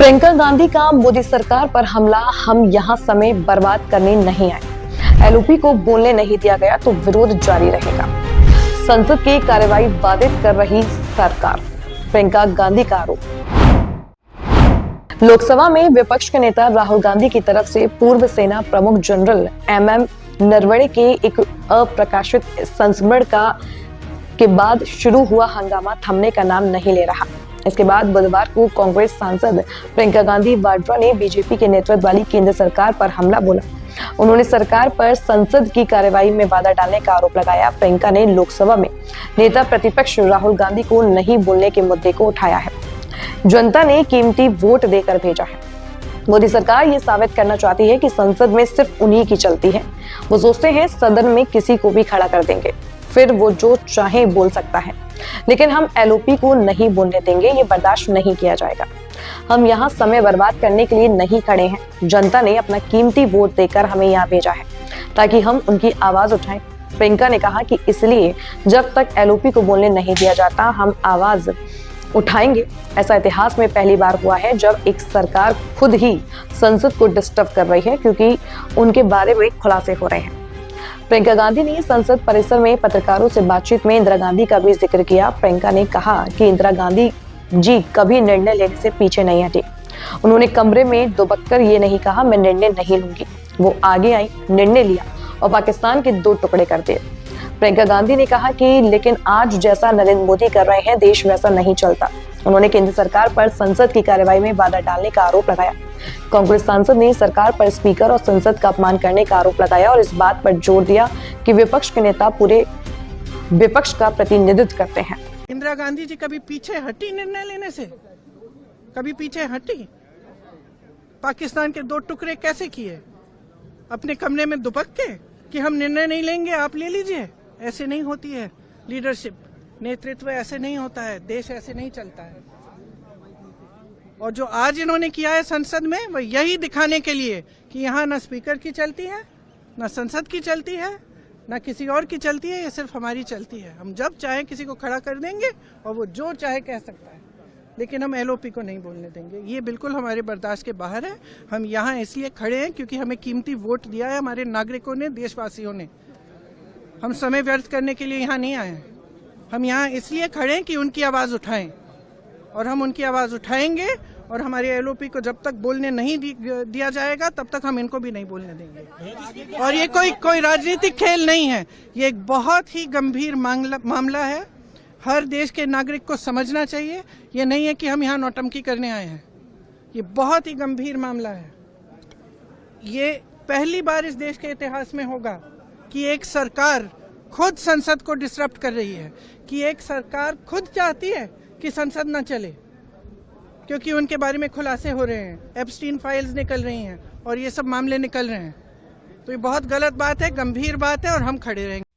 प्रियंका गांधी का मोदी सरकार पर हमला। हम यहां समय बर्बाद करने नहीं आए। एलओपी को बोलने नहीं दिया गया तो विरोध जारी रहेगा। संसद की कार्यवाही बाधित कर रही सरकार, प्रियंका गांधी का आरोप। लोकसभा में विपक्ष के नेता राहुल गांधी की तरफ से पूर्व सेना प्रमुख जनरल एमएम नरवणे के एक अप्रकाशित संस्मरण के बाद शुरू हुआ हंगामा थमने का नाम नहीं ले रहा। इसके बाद बुधवार को कांग्रेस सांसद प्रियंका गांधी वाड्रा ने बीजेपी के नेतृत्व वाली केंद्र सरकार पर हमला बोला। उन्होंने सरकार पर संसद की कार्यवाही में बाधा डालने का आरोप लगाया। प्रियंका ने लोकसभा में नेता प्रतिपक्ष राहुल गांधी को नहीं बोलने के मुद्दे को उठाया है। जनता ने कीमती वोट देकर भेजा है। मोदी सरकार ये साबित करना चाहती है कि संसद में सिर्फ उन्हीं की चलती है। वो सोचते हैं सदन में किसी को भी खड़ा कर देंगे, फिर वो जो चाहे बोल सकता है, लेकिन हम एलओपी को नहीं बोलने देंगे। ये बर्दाश्त नहीं किया जाएगा। हम यहाँ समय बर्बाद करने के लिए नहीं खड़े हैं। जनता ने अपना कीमती वोट देकर हमें यहाँ भेजा है ताकि हम उनकी आवाज उठाएं। प्रियंका ने कहा कि इसलिए जब तक एलओपी को बोलने नहीं दिया जाता हम आवाज उठाएंगे। ऐसा इतिहास में पहली बार हुआ है जब एक सरकार खुद ही संसद को डिस्टर्ब कर रही है, क्योंकि उनके बारे में खुलासे हो रहे हैं। प्रियंका गांधी ने संसद परिसर में पत्रकारों से बातचीत में इंदिरा गांधी का भी जिक्र किया। प्रियंका ने कहा कि इंदिरा गांधी जी कभी निर्णय लेने से पीछे नहीं हटी। उन्होंने कमरे में दुबककर ये नहीं कहा मैं निर्णय नहीं लूंगी। वो आगे आई, निर्णय लिया और पाकिस्तान के 2 टुकड़े कर दिए। प्रियंका गांधी ने कहा कि लेकिन आज जैसा नरेंद्र मोदी कर रहे हैं देश वैसा नहीं चलता। उन्होंने केंद्र सरकार पर संसद की कार्यवाही में बाधा डालने का आरोप लगाया। कांग्रेस सांसद ने सरकार पर स्पीकर और संसद का अपमान करने का आरोप लगाया और इस बात पर जोर दिया कि विपक्ष के नेता पूरे विपक्ष का प्रतिनिधित्व करते हैं। इंदिरा गांधी जी कभी पीछे हटी निर्णय लेने से? कभी पीछे हटी? पाकिस्तान के 2 टुकड़े कैसे किए? अपने कमरे में दुबक के कि हम निर्णय नहीं लेंगे, आप ले लीजिए। ऐसे नहीं होती है लीडरशिप, नेतृत्व ऐसे नहीं होता है, देश ऐसे नहीं चलता है। और जो आज इन्होंने किया है संसद में, वह यही दिखाने के लिए कि यहाँ न स्पीकर की चलती है, न संसद की चलती है, न किसी और की चलती है, ये सिर्फ हमारी चलती है। हम जब चाहे किसी को खड़ा कर देंगे और वो जो चाहे कह सकता है, लेकिन हम एलओपी को नहीं बोलने देंगे। ये बिल्कुल हमारे बर्दाश्त के बाहर है। हम यहाँ इसलिए खड़े हैं क्योंकि हमें कीमती वोट दिया है हमारे नागरिकों ने, देशवासियों ने। हम समय व्यर्थ करने के लिए यहाँ नहीं आए हैं। हम यहाँ इसलिए खड़े हैं कि उनकी आवाज उठाएं, और हम उनकी आवाज उठाएंगे। और हमारे एलओपी को जब तक बोलने नहीं दिया जाएगा तब तक हम इनको भी नहीं बोलने देंगे। और ये कोई राजनीतिक खेल नहीं है, ये एक बहुत ही गंभीर मामला है। हर देश के नागरिक को समझना चाहिए। ये नहीं है कि हम यहाँ नौटंकी करने आए हैं। ये बहुत ही गंभीर मामला है। ये पहली बार इस देश के इतिहास में होगा कि एक सरकार खुद संसद को डिसरप्ट कर रही है, कि एक सरकार खुद चाहती है कि संसद न चले, क्योंकि उनके बारे में खुलासे हो रहे हैं, एप्स्टीन फाइल्स निकल रही हैं और ये सब मामले निकल रहे हैं। तो ये बहुत गलत बात है, गंभीर बात है, और हम खड़े रहेंगे।